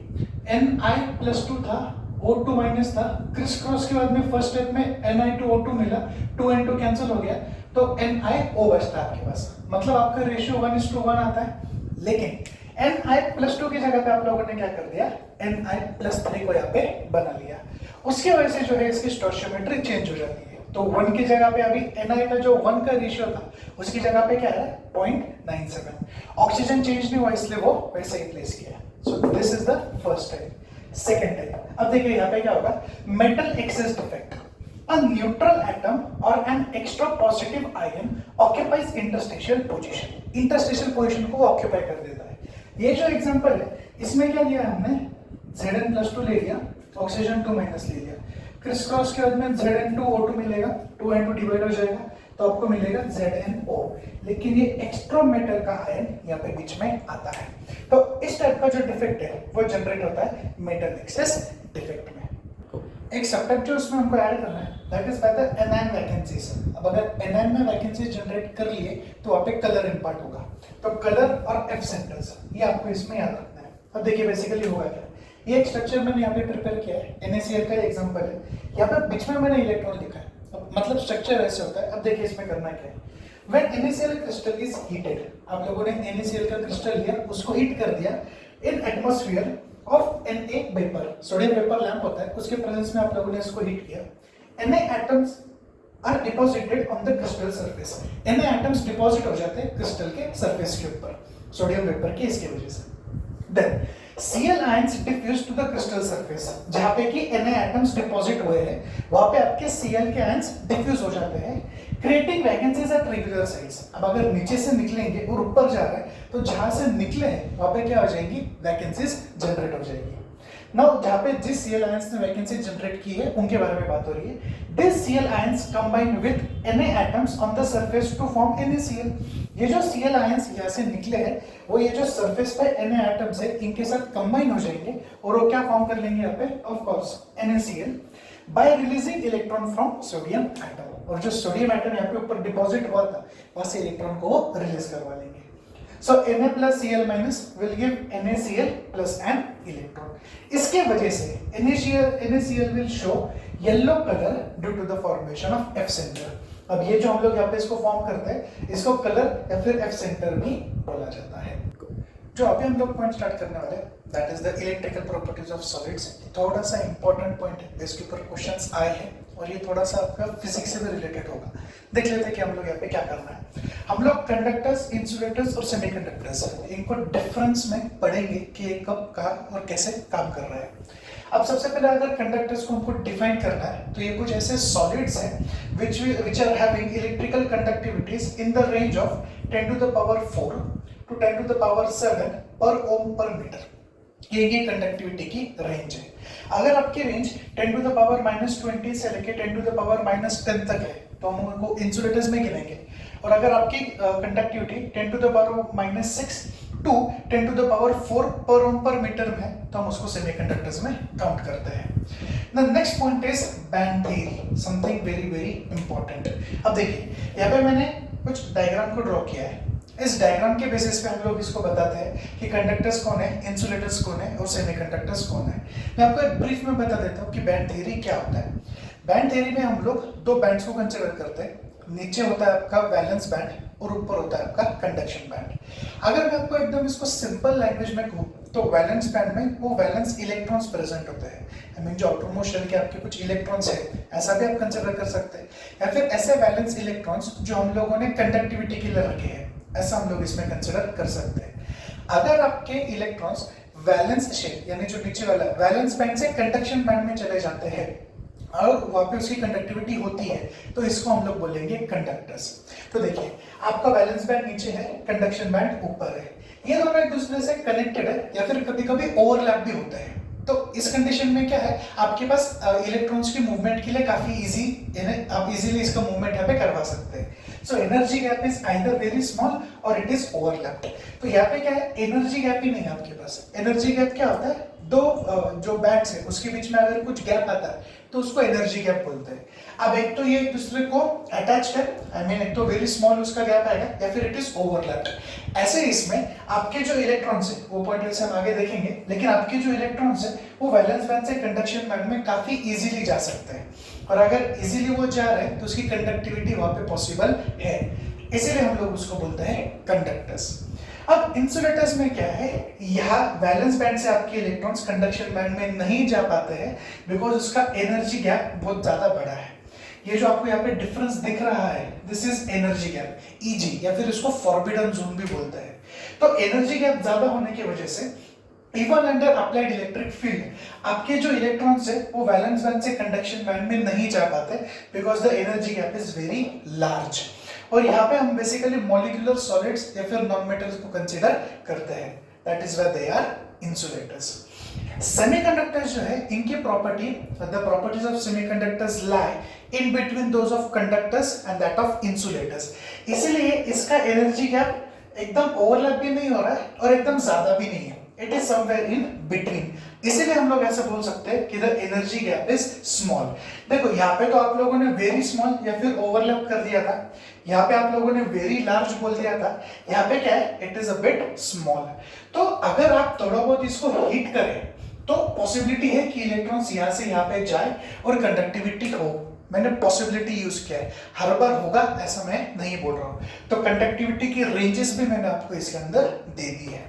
Na+2 था, O2- था, क्रिस क्रॉस के बाद में फर्स्ट स्टेप में Na2O2 मिला, 2 and 2 कैंसिल हो गया, तो NiO बचता है आपके पास, मतलब आपका रेशियो 1:1 आता है। लेकिन Ni+2 की जगह पे आप लोगों ने क्या कर दिया, Ni+3 को यहाँ पे बना लिया। उसकी वजह से जो है इसकी स्टोइचियोमेट्री चेंज हो जाती है। तो 1 की जगह पे अभी Ni का जो 1 का रेशियो था उसकी जगह पे क्या है 0.97। ऑक्सीजन चेंज नहीं हुआ इसलिए वो वैसे ही प्लेस किया। So this is the first type. Second type, अब देखिए यहाँ पे क्या होगा, metal access defect. A neutral atom or an extra positive ion occupies interstitial position. Interstitial position को ऑक्यूपाई कर देता है। ये जो एग्जांपल है इसमें क्या लिया हमने, Zn+2 ले लिया, ऑक्सीजन 2- ले लिया, क्रिस क्रॉस के बाद में Zn2O2 मिलेगा, 2N2 डिवाइड हो जाएगा तो आपको मिलेगा ZnO। लेकिन ये एक्स्ट्रा मेटल का आयन यहाँ पे बीच में आता है। तो इस टाइप का जो डिफेक्ट है वो जनरेट होता है मेटल एक्सेस डिफेक्ट में। एक सबटाइप जो उसमें हमको ऐड करना है that is by the anion vacancies. अब अगर एनायन में वैकेंसीज जनरेट कर लिए तो वहाँ पे कलर इम्पार्ट होगा। तो कलर और एफ सेंटर्स ये आपको इसमें याद रखना है। अब देखिए बेसिकली होगा क्या, ये एक स्ट्रक्चर मैंने यहाँ पे प्रिपेयर किया है, NaCl का एग्जांपल है। यहाँ पे बीच में मैंने इलेक्ट्रॉन लिखा है, अब मतलब स्ट्रक्चर ऐसे होता है। अब देखिए इसमें करना क्या है, when NaCl crystal is heated, आप लोगों ने NaCl का क्रिस्टल लिया, उसको हीट कर दिया इन atmosphere of Na vapour, sodium vapour lamp होता है, उसके प्रेजेंस में आप लोगों ने इसको हीट किया। Na atoms are deposited on the crystal surface. Na atoms deposit हो जाते हैं क्रिस्टल के सरफेस के ऊपर सोडियम वेपर की इसकी वजह से। Then Cl ions diffuse to the crystal surface, जहाँ पे कि Na atoms डिपॉजिट हुए हैं वहाँ पे आपके Cl के ions डिफ्यूज हो जाते हैं, creating vacancies at regular sites। अब अगर नीचे से निकलेंगे और ऊपर जा रहे हैं तो जहाँ से निकले हैं वहाँ पे क्या हो जाएंगी, वैकेंसीज जनरेट हो जाएगी। नाउ जहाँ पे जिस Cl ions ने वैकेंसी जनरेट की है उनके बारे में बात हो रही है। These Cl ions combine with Na atoms on the surface to form NaCl। ये जो Cl ions यहाँ से निकले हैं वो ये जो सरफेस पे Na atoms है इनके साथ कंबाइन हो जाएंगे और वो क्या फॉर्म कर लेंगे यहाँ पे, of course NaCl, bye releasing electron from sodium atom. और जो सोडियम एटम यहाँ पे ऊपर डिपॉजिट हुआ था वहां से इलेक्ट्रॉन को वो रिलीज करवा लेंगे। So Na+Cl- will give NaCl plus an electron। इसके वजह से NaCl will show yellow color due to the formation of F center। अब ये जो हम लोग यहाँ पे इसको फॉर्म करते हैं इसको कलर या फिर F center भी बोला जाता है। जो अभी हम लोग पॉइंट स्टार्ट करने वाले that is the electrical properties of solids. थोड़ा सा इंपॉर्टेंट पॉइंट है, इसके ऊपर क्वेश्चंस आए हैं और ये थोड़ा सा आपका फिजिक्स से भी रिलेटेड होगा। देख लेते हैं कि हम लोग यहाँ पे क्या करना है। हम लोग कंडक्टर्स, इंसुलेटर्स और सेमीकंडक्टर्स इनको डिफरेंस में पढ़ेंगे कि ये कब कहाँ और कैसे काम कर रहा है। अब सबसे पहले अगर कंडक्टर्स को हमको डिफाइन करना है तो ये कुछ ऐसे सॉलिड्स हैं which are having electrical conductivities in the range of 10⁴ to 10⁷ per ohm per meter। ये कंडक्टिविटी की रेंज है। अगर आपकी रेंज 10⁻⁻20 से लेके 10⁻⁻10 तक है तो हम उनको इंसुलेटर्स में गिनेंगे। और अगर आपकी कंडक्टिविटी 10⁻⁻6 टू 10⁴ पर ओम पर मीटर में है तो हम उसको सेमीकंडक्टर्स में काउंट करते हैं। The next point is band theory, something very very important. अब देखिए यहाँ पे मैंने कुछ डायग्राम को ड्रॉ किया है। इस डायग्राम के बेसिस पे हम लोग इसको बताते हैं कि कंडक्टर्स कौन है, इंसुलेटर्स कौन है और सेमीकंडक्टर्स कौन है। मैं आपको एक ब्रीफ में बता देता हूँ कि बैंड थ्योरी क्या होता है। बैंड थ्योरी में हम लोग दो बैंड्स को कंसीडर करते हैं। नीचे होता है आपका वैलेंस बैंड और ऊपर होता है आपका कंडक्शन बैंड। अगर मैं आपको एकदम इसको सिंपल लैंग्वेज में कहूँ तो वैलेंस बैंड में वो वैलेंस इलेक्ट्रॉन्स प्रेजेंट होते हैं। आई मीन जो आउटरमोस्ट शेल के आपके कुछ इलेक्ट्रॉन्स है ऐसा भी आप कंसीडर कर सकते हैं, या फिर ऐसे वैलेंस इलेक्ट्रॉन्स जो हम लोगों ने कंडक्टिविटी के लिए रखे हैं ऐसा हम लोग इसमें कंसीडर कर सकते हैं। अगर आपके इलेक्ट्रॉन्स वैलेंस शेल यानी जो नीचे वाला वैलेंस बैंड से कंडक्शन बैंड में चले जाते हैं और वहाँ पे उसकी कंडक्टिविटी होती है तो इसको हम लोग बोलेंगे कंडक्टर्स। तो देखिए आपका वैलेंस बैंड नीचे है, कंडक्शन बैंड ऊपर है, ये दोनों एक दूसरे से कनेक्टेड है या फिर कभी कभी ओवरलैप भी होते हैं। तो इस कंडीशन में क्या है, आपके पास इलेक्ट्रॉन्स की मूवमेंट के लिए काफी इजी, आप इजीली इसका मूवमेंट यहाँ पे करवा सकते हैं। So energy gap is either very small और इट इज ओवरलैप्ड। तो यहाँ पे क्या है, एनर्जी गैप ही नहीं है आपके पास। एनर्जी गैप क्या होता है, दो जो बैंड्स है उसके बीच में अगर कुछ गैप आता है तो उसको एनर्जी गैप बोलते हैं। अब एक तो ये एक दूसरे को अटैच्ड है, आई मीन एक तो वेरी स्मॉल उसका गैप आएगा या फिर इट इज ओवरलैप्ड। ऐसे इसमें आपके जो इलेक्ट्रॉन्स है वो पॉइंट से हम आगे देखेंगे, लेकिन आपके जो इलेक्ट्रॉन्स है वो वैलेंस बैंड से कंडक्शन बैंड में काफी इजीली जा सकते हैं और अगर इजीली वो जा रहे हैं तो उसकी कंडक्टिविटी वहां पे पॉसिबल है, इसीलिए हम लोग उसको बोलते हैं कंडक्टर्स। अब इंसुलेटर्स में क्या है, यहाँ वैलेंस बैंड से आपके इलेक्ट्रॉन्स कंडक्शन बैंड में नहीं जा पाते हैं बिकॉज उसका एनर्जी गैप बहुत ज्यादा बड़ा है। ये जो आपको यहाँ पे डिफरेंस दिख रहा है, this is energy gap, easy, या फिर इसको फॉरबिडन जोन भी बोलते हैं। तो एनर्जी गैप ज्यादा होने की वजह से even under applied electric field आपके जो इलेक्ट्रॉन्स है वो वैलेंस बैंड से कंडक्शन बैंड में नहीं जा पाते because the energy gap is very large. और यहाँ पे हम बेसिकली मॉलिक्यूलर सॉलिड्स या फिर नॉन मेटल्स को कंसीडर करते हैं, that is why they are insulators. Semiconductors जो है इनकी property, the properties of semiconductors lie in between those of conductors and that of insulators. इसीलिए इसका एनर्जी गैप एकदम ओवरलैप भी नहीं हो रहा है और एकदम ज्यादा भी नहीं है, it is somewhere in between. इसीलिए हम लोग ऐसे बोल सकते हैं कि the energy gap is small. देखो यहाँ पे तो आप लोगों ने वेरी स्मॉल या फिर ओवरलैप कर दिया था, यहाँ पे आप लोगों ने वेरी लार्ज बोल दिया था, यहाँ पे क्या है, it is a bit small. तो अगर आप थोड़ा बहुत इसको हीट करें तो पॉसिबिलिटी है कि इलेक्ट्रॉन्स यहाँ से यहाँ पे जाए और कंडक्टिविटी हो। मैंने पॉसिबिलिटी यूज किया है, हर बार होगा ऐसा मैं नहीं बोल रहा हूँ। तो कंडक्टिविटी की रेंजेस भी मैंने आपको इसके अंदर दे दी है।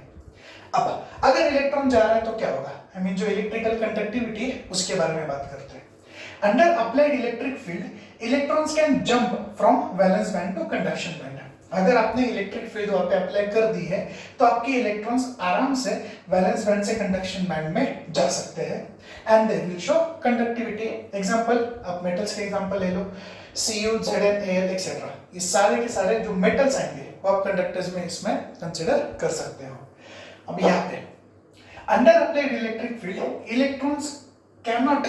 अब अगर इलेक्ट्रॉन जा रहा है तो क्या होगा, आई मीन जो इलेक्ट्रिकल कंडक्टिविटी है उसके बारे में बात करते हैं। Under applied electric field electrons can jump from valence band to conduction band. अगर आपने इलेक्ट्रिक फील्ड वहां पे अप्लाई कर दी है तो आपके इलेक्ट्रॉन्स आराम से वैलेंस बैंड से कंडक्शन बैंड में जा सकते हैं and they will show conductivity. Example, आप मेटल्स के एग्जांपल ले लो, Cu, Zn, Al एक्सेट्रा, ये सारे के सारे जो मेटल्स आएंगे वो आप कंडक्टर्स में इसमें कंसिडर कर सकते हो। अब यहाँ पे under applied electric field electrons cannot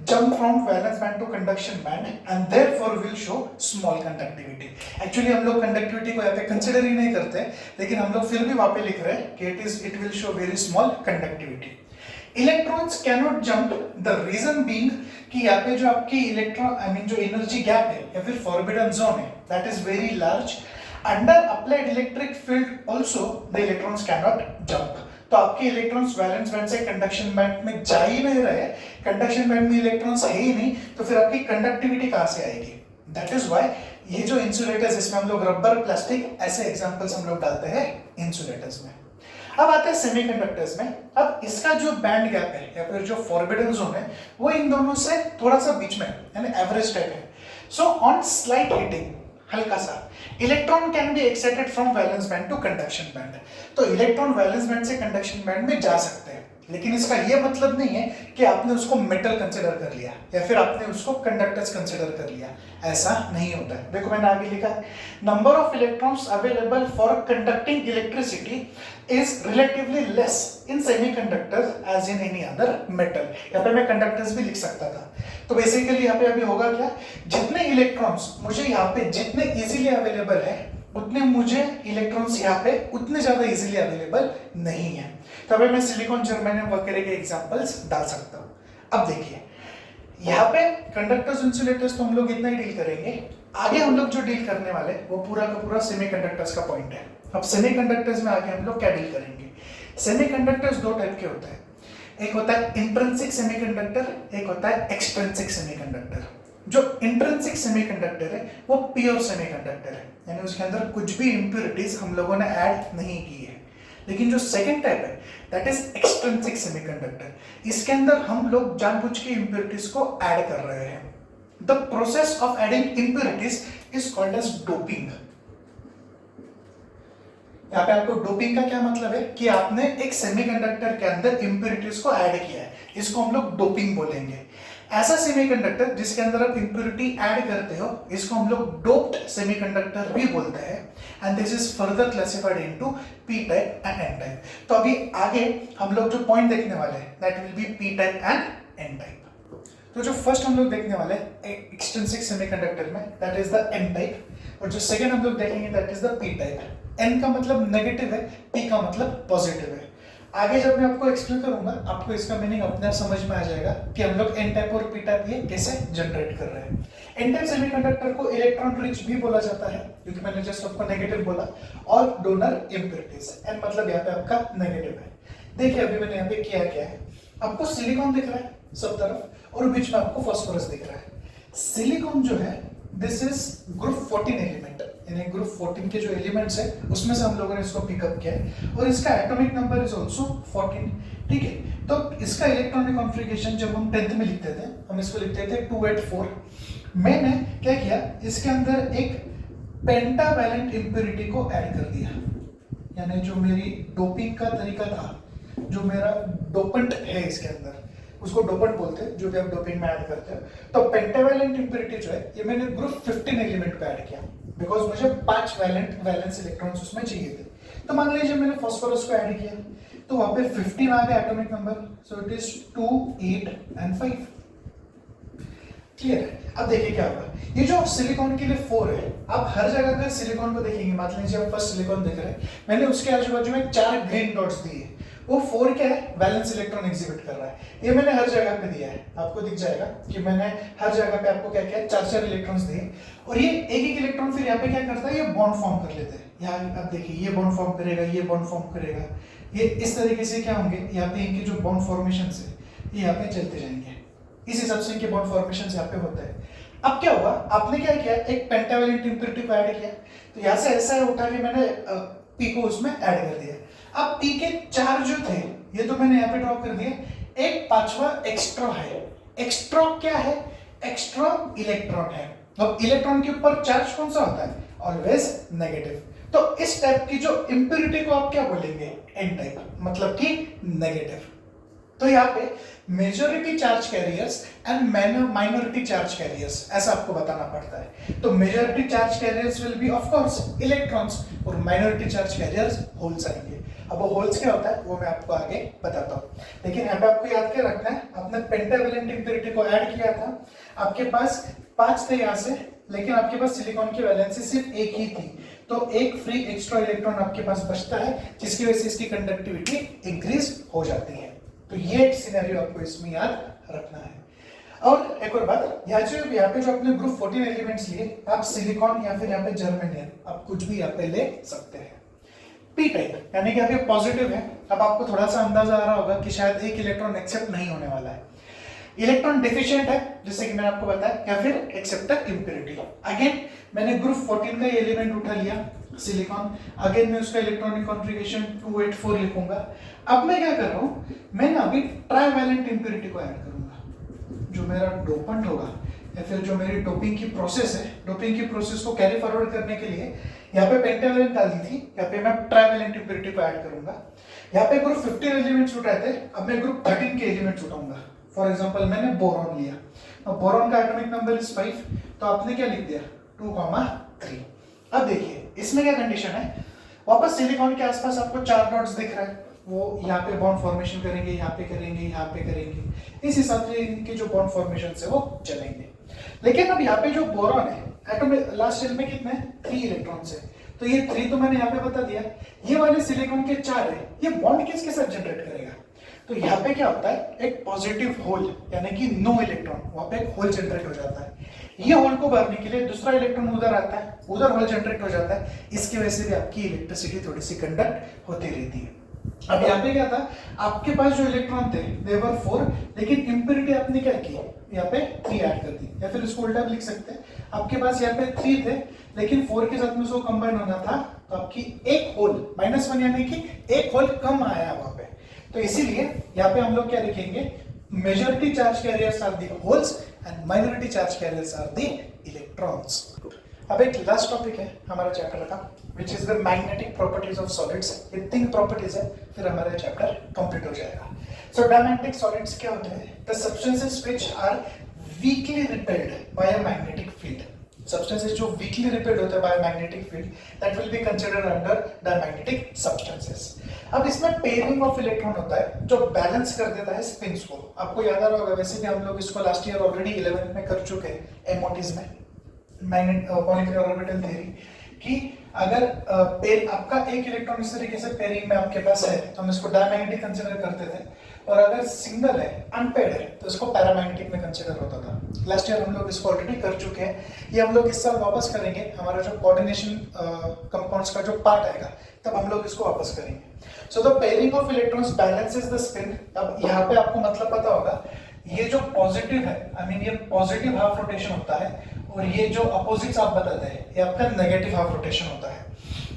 jump from valence band to conduction band and therefore will show small conductivity। Actually हम लोग conductivity को यहाँ पे consider ही नहीं करते, लेकिन हम लोग फिर भी वहाँ पे लिख रहे हैं कि it will show very small conductivity। Electrons cannot jump, the reason being कि यहाँ पे जो आपकी इलेक्ट्रॉन आई मीन जो एनर्जी गैप है या फिर फॉरबिडन जोन है, that is very large। Under applied electric field also the electrons cannot jump। तो आपके इलेक्ट्रॉन्स वैलेंस बैंड से कंडक्शन बैंड में जा ही नहीं रहे, कंडक्शन बैंड में इलेक्ट्रॉन्स है ही नहीं, तो फिर आपकी कंडक्टिविटी कहां से आएगी। दैट इज व्हाई ये जो इंसुलेटर्स, इसमें हम लोग रबर, प्लास्टिक ऐसे एग्जांपल्स हम लोग डालते हैं इंसुलेटर्स में। अब आते हैं सेमीकंडक्टर्स में। अब इसका जो बैंड गैप है या फिर जो फॉरबिडन जोन है वो इन दोनों से थोड़ा सा बीच में यानी एवरेज टाइप है। सो ऑन स्लाइट हीटिंग, हल्का सा, electron can be excited from valence band to conduction band. तो इलेक्ट्रॉन वैलेंस बैंड से कंडक्शन बैंड में जा सकते हैं, लेकिन इसका ये मतलब नहीं है कि आपने उसको मेटल कंसीडर कर लिया या फिर आपने उसको कंडक्टर्स कंसीडर कर लिया, ऐसा नहीं होता है। देखो मैंने आगे लिखा है, number of electrons available for conducting electricity is relatively less in semiconductors as in any other metal. यहाँ पे मैं कंडक्टर्स भी लिख सकता था। तो बेसिकली यहाँ पे अभी होगा क्या, जितने इलेक्ट्रॉन्स मुझे यहाँ पे जितने इजीली अवेलेबल है उतने मुझे इलेक्ट्रॉन्स यहाँ पे उतने ज्यादा इजीली अवेलेबल नहीं है। तो अभी मैं सिलिकॉन, जर्मेनियम वगैरह के एग्जांपल्स डाल सकता हूँ। अब देखिए यहाँ पे कंडक्टर्स, इंसुलेटर्स तो हम लोग इतना ही डील करेंगे। आगे हम लोग जो डील करने वाले वो पूरा का पूरा सेमीकंडक्टर्स का पॉइंट है। अब सेमीकंडक्टर्स में आगे हम लोग क्या डील करेंगे। सेमीकंडक्टर्स दो टाइप के होते हैं, एक होता है इंट्रिंसिक सेमीकंडक्टर, एक होता है एक्सट्रिंसिक सेमीकंडक्टर। जो इंट्रिंसिक सेमीकंडक्टर है वो प्योर सेमीकंडक्टर है, यानी उसके अंदर कुछ भी इंप्योरिटीज हम लोगों ने ऐड नहीं की है। लेकिन जो सेकंड टाइप है दैट इज एक्सट्रिंसिक सेमीकंडक्टर, इसके अंदर हम लोग जानबूझ के इंप्योरिटीज को ऐड कर रहे हैं। The process of adding impurities is called as doping. यहाँ पे आपको डोपिंग का क्या मतलब है कि आपने एक सेमीकंडक्टर के अंदर इंप्योरिटीज को ऐड किया है, इसको हम लोग डोपिंग बोलेंगे। ऐसा सेमीकंडक्टर जिसके अंदर आप इंप्योरिटी ऐड करते हो इसको हम लोग डोप्ड सेमीकंडक्टर भी बोलते हैं and this is further classified into P type and N type. तो अभी आगे हम लोग जो पॉइंट देखने वाले हैं that will be P type and N type. तो जो फर्स्ट हम लोग देखने वाले हैं एक्सट्रिंसिक सेमीकंडक्टर में that is the N type, और जो सेकंड हम लोग देखेंगे that is the P type. N का मतलब नेगेटिव है, पी का मतलब पॉजिटिव है। आगे जब मैं आपको एक्सप्लेन करूंगा आपको इसका मीनिंग अपने आप समझ में आ जाएगा कि हम लोग एन टाइप और पी टाइप ये कैसे जनरेट कर रहे हैं। एन टाइप सेमीकंडक्टर को इलेक्ट्रॉन रिच भी बोला जाता है क्योंकि मैंने जस्ट आपको नेगेटिव बोला, और डोनर इंप्योरिटीज। एन मतलब यहाँ पे आपका नेगेटिव है। देखिए अभी मैंने यहाँ पे किया क्या है, आपको सिलिकॉन दिख रहा है सब तरफ और बीच में आपको फास्फोरस दिख रहा है। सिलिकॉन जो है दिस इज ग्रुप 14 एलिमेंट। यानी ग्रुप 14 के जो एलिमेंट्स है उसमें से हम लोगों ने इसको पिकअप किया है और इसका एटॉमिक नंबर इज ऑल्सो 14। ठीक है, तो इसका इलेक्ट्रॉनिक कॉन्फ़िगरेशन जब हम 10th में लिखते थे हम इसको लिखते थे 284। मैंने क्या किया, इसके अंदर एक पेंटावैलेंट इंप्योरिटी को ऐड कर दिया, यानी जो मेरी डोपिंग का तरीका था, जो मेरा डोपेंट है इसके अंदर, उसको डोपेंट बोलते हैं, जो भी आप डोपिंग में ऐड करते हो। तो पेंटावैलेंट इंप्योरिटी जो है ये मैंने ग्रुप 15 एलिमेंट पे ऐड किया, बिकॉज मुझे 5 वैलेंस इलेक्ट्रॉन्स उसमें चाहिए थे। तो मान लीजिए मैंने फास्फोरस को ऐड किया तो वहां पे 15 आ गया atomic number, so it is 2, 8 and 5। Clear है? अब देखिए क्या होगा, ये जो सिलिकॉन के लिए 4 है, आप हर जगह अगर सिलिकॉन को देखेंगे, मान लीजिए आप फर्स्ट सिलिकॉन देख रहे हैं, मैंने उसके आजू बाजू में 4 ग्रीन डॉट्स दिए, वो 4 क्या है, वैलेंस इलेक्ट्रॉन एग्जिबिट कर रहा है। ये मैंने हर जगह पे दिया है, आपको दिख जाएगा कि मैंने हर जगह पे आपको क्या किया, 4-4 इलेक्ट्रॉन्स दिए। और ये एक एक इलेक्ट्रॉन फिर यहाँ पे क्या करता है, ये बॉन्ड फॉर्म कर लेते हैं। यहाँ आप देखिए, ये बॉन्ड फॉर्म करेगा, ये बॉन्ड फॉर्म करेगा, ये इस तरीके से क्या होंगे, यहाँ पे इनके जो बॉन्ड फॉर्मेशन है ये यहाँ पे चलते जाएंगे, इस हिसाब से इनके बॉन्ड फॉर्मेशन यहाँ पे होता है। अब क्या हुआ, आपने क्या किया, एक पेंटावैलेंट इंप्योरिटी को ऐड किया, तो यहाँ से ऐसा उठा के मैंने पी को उसमें ऐड कर दिया। अब पी के 4 जो थे ये तो मैंने यहाँ पे ड्रॉप कर दिया, एक 5वां एक्स्ट्रा है। एक्स्ट्रा क्या है, एक्स्ट्रा इलेक्ट्रॉन है। अब इलेक्ट्रॉन के ऊपर चार्ज कौन सा होता है, ऑलवेज नेगेटिव। तो इस टाइप की जो इंप्योरिटी को आप क्या बोलेंगे, एन टाइप, मतलब कि नेगेटिव। तो यहाँ पे majority charge carriers and minority charge carriers, ऐसा आपको बताना पड़ता है। तो majority charge carriers will be of course electrons और माइनॉरिटी चार्ज कैरियर्स होल्स आएंगे। अब वो होल्स क्या होता है वो मैं आपको आगे बताता हूँ, लेकिन यहाँ पे आपको याद क्या रखना है, आपने पेंटावैलेंट इंप्योरिटी को ऐड किया था, आपके पास 5 थे यहाँ से, लेकिन आपके पास सिलिकॉन की वैलेंसी सिर्फ एक ही थी, तो एक फ्री एक्स्ट्रा इलेक्ट्रॉन आपके पास बचता है, जिसकी वजह से इसकी कंडक्टिविटी इंक्रीज हो जाती है। तो ये एक सिनेरियो आपको इसमें याद रखना है। और एक और बात, यहाँ पे जो अपने ग्रुप 14 एलिमेंट्स लिए, आप सिलिकॉन या फिर यहाँ पे जर्मेनियम, आप कुछ भी यहाँ पे ले सकते हैं। पी टाइप यानी कि अभी पॉजिटिव है। अब आपको थोड़ा सा अंदाजा आ रहा होगा कि शायद एक इलेक्ट्रॉन एक्सेप्ट नहीं होने वाला है, इलेक्ट्रॉन डेफिशिएंट है, जैसे कि मैंने आपको बताया, या फिर एक्सेप्टर इंप्योरिटी। अगेन मैंने ग्रुप 14 का एलिमेंट उठा लिया सिलिकॉन, अगेन मैं उसका इलेक्ट्रॉनिक कॉन्फ़िगरेशन 284 लिखूंगा। अब मैं क्या कर रहा हूँ, मैं ना अभी ट्राइवैलेंट इंप्योरिटी को ऐड करूंगा, जो मेरा डोपेंट होगा या फिर जो मेरी डोपिंग की प्रोसेस है, डोपिंग की प्रोसेस को कैरी फॉरवर्ड करने के लिए यहाँ पे पेंटावैलेंट डाल दी थी, यहाँ पे मैं ट्राइवैलेंट इंप्योरिटी को ऐड करूंगा। यहाँ पे ग्रुप 15 एलिमेंट्स उठाए थे, अब मैं ग्रुप 13 के एलिमेंट्स उठाऊंगा। फॉर एग्जांपल मैंने बोरॉन लिया, अब बोरॉन का एटॉमिक नंबर इज 5, तो आपने क्या लिख दिया 2,3। अब देखिए इसमें क्या कंडीशन है, वापस सिलिकॉन के आसपास आपको 4 डॉट्स दिख रहा है, वो यहाँ पे बॉन्ड फॉर्मेशन करेंगे, यहाँ पे करेंगे, यहाँ पे करेंगे, इस हिसाब से इनके जो बॉन्ड फॉर्मेशन है वो चलेंगे। लेकिन अब यहाँ पे जो बोरॉन है, एटॉमिक लास्ट शेल में कितने 3 इलेक्ट्रॉन्स है, तो ये 3 तो मैंने यहाँ पे बता दिया। ये वाले सिलिकॉन के 4 है, ये बॉन्ड किसके साथ जनरेट करेगा, तो यहाँ पे क्या होता है, एक पॉजिटिव होल यानी कि नो इलेक्ट्रॉन, वहां पे एक होल जनरेट हो जाता है। ये होल को भरने के लिए दूसरा इलेक्ट्रॉन उधर आता है, उधर होल जनरेट हो जाता है, इसकी वजह से भी आपकी इलेक्ट्रिसिटी थोड़ी सी कंडक्ट होती रहती है। अब यहाँ पे क्या था, आपके पास जो इलेक्ट्रॉन थे दे वर 4, लेकिन इंप्योरिटी आपने क्या की, यहाँ पे 3 ऐड कर दी, या फिर इसको उल्टा भी लिख सकते हैं, आपके पास यहाँ पे 3 थे, लेकिन 4 के साथ में उसको कंबाइन होना था, तो आपकी एक होल -1 यानी कि एक होल कम आया वहां पे। तो इसीलिए यहाँ पे हम लोग क्या लिखेंगे, majority charge carriers are the holes and minority charge carriers are the electrons. अब एक लास्ट टॉपिक है हमारा चैप्टर का, which is the magnetic properties of solids. ये 3 प्रॉपर्टीज है, फिर हमारा चैप्टर कंप्लीट हो जाएगा। सो डायमैग्नेटिक सॉलिड्स क्या होते हैं, the substances which are weakly repelled by a magnetic field. Substances जो वीकली रिपेल्ड होते हैं by magnetic field, that will be considered under diamagnetic substances. अब इसमें पेयरिंग ऑफ इलेक्ट्रॉन होता है जो बैलेंस कर देता है स्पिन्स को। आपको याद आ रहा होगा, वैसे भी हम लोग इसको लास्ट ईयर ऑलरेडी 11th में कर चुके हैं, एमओटीज में, मैग्नेट मॉलिक्यूलर ऑर्बिटल थ्योरी, कि अगर आपका एक इलेक्ट्रॉन इस तरीके से पेयरिंग में आपके पास है तो हम इसको डायमैग्नेटिक कंसीडर करते थे, और अगर सिंगल है, अनपेयर्ड है, तो इसको पैरामैग्नेटिक में कंसीडर होता था। लास्ट ईयर हम लोग इसको ऑलरेडी कर चुके हैं, ये हम लोग इस साल वापस करेंगे। हमारा जो कोऑर्डिनेशन कंपाउंड्स का जो पार्ट आएगा तब हम लोग इसको वापस करेंगे। So the pairing of electrons balances the spin. अब यहाँ पे आपको मतलब पता होगा, ये जो पॉजिटिव है, आई मीन ये पॉजिटिव हाफ रोटेशन होता है, और ये जो अपोजिट्स आप बताते हैं ये आपका नेगेटिव हाफ रोटेशन होता है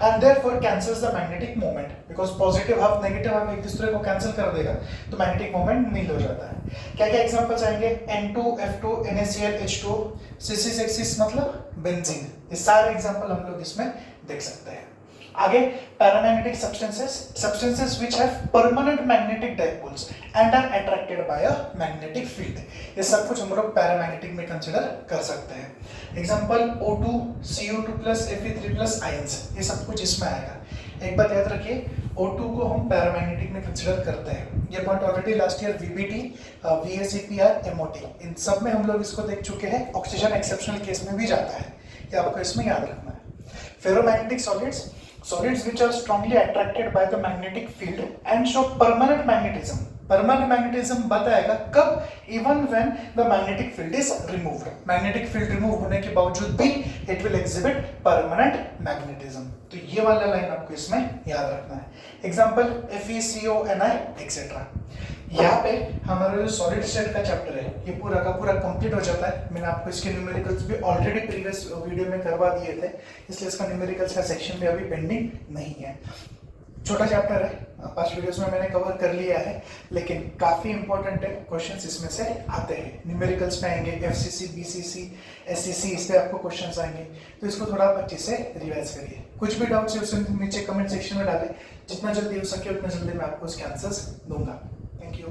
and therefore cancels the magnetic moment because positive half negative half एक दूसरे को कैंसिल कर देगा तो मैग्नेटिक मोमेंट नील हो जाता है। क्या क्या एग्जांपल्स आएंगे N2 F2 NaCl H2 C6H6 मतलब बेंजीन। ये सारे एग्जांपल हम लोग इसमें देख सकते हैं। आगे paramagnetic substances which have permanent magnetic dipoles and are attracted by a magnetic field. ये सब कुछ हम लोग पैरामैग्नेटिक में कंसीडर कर सकते हैं। Example O2 Cu2 Fe3 ions, ये सब कुछ इसमें आएगा। एक बात याद रखिए, O2 को हम पैरामैग्नेटिक में कंसीडर करते हैं। ये point already last year VBT, VACPR, MOT इन सब में हम लोग इसको देख चुके हैं। ऑक्सीजन एक्सेप्शनल केस में भी जाता है, ये आपको इसमें याद रखना है। Ferromagnetic solids which are strongly attracted by the magnetic field and show permanent magnetism। permanent magnetism बताएगा कब? even when the magnetic field is removed। magnetic field remove होने के बावजूद भी it will exhibit permanent magnetism। तो ये वाला line आपको इसमें याद रखना है। Example FeCO(Ni) etcetera. यहाँ पे हमारा जो सॉलिड स्टेट का चैप्टर है ये पूरा का पूरा कंप्लीट हो जाता है। मैंने आपको इसके न्यूमेरिकल्स भी ऑलरेडी प्रीवियस वीडियो में करवा दिए थे, इसलिए इसका न्यूमेरिकल्स का सेक्शन भी अभी पेंडिंग नहीं है। छोटा चैप्टर है, 5 वीडियोस में मैंने कवर कर लिया है, लेकिन काफी इंपॉर्टेंट है, क्वेश्चंस इसमें से आते हैं। न्यूमेरिकल्स में आएंगे FCC, BCC, SCC, इस पे आपको क्वेश्चंस आएंगे, तो इसको थोड़ा आप अच्छे से रिवाइज करिए। कुछ भी डाउट्स है उसे नीचे कमेंट सेक्शन में डालें, जितना जल्दी हो सके उतना जल्दी मैं आपको उसके आंसर्स दूंगा। Thank you.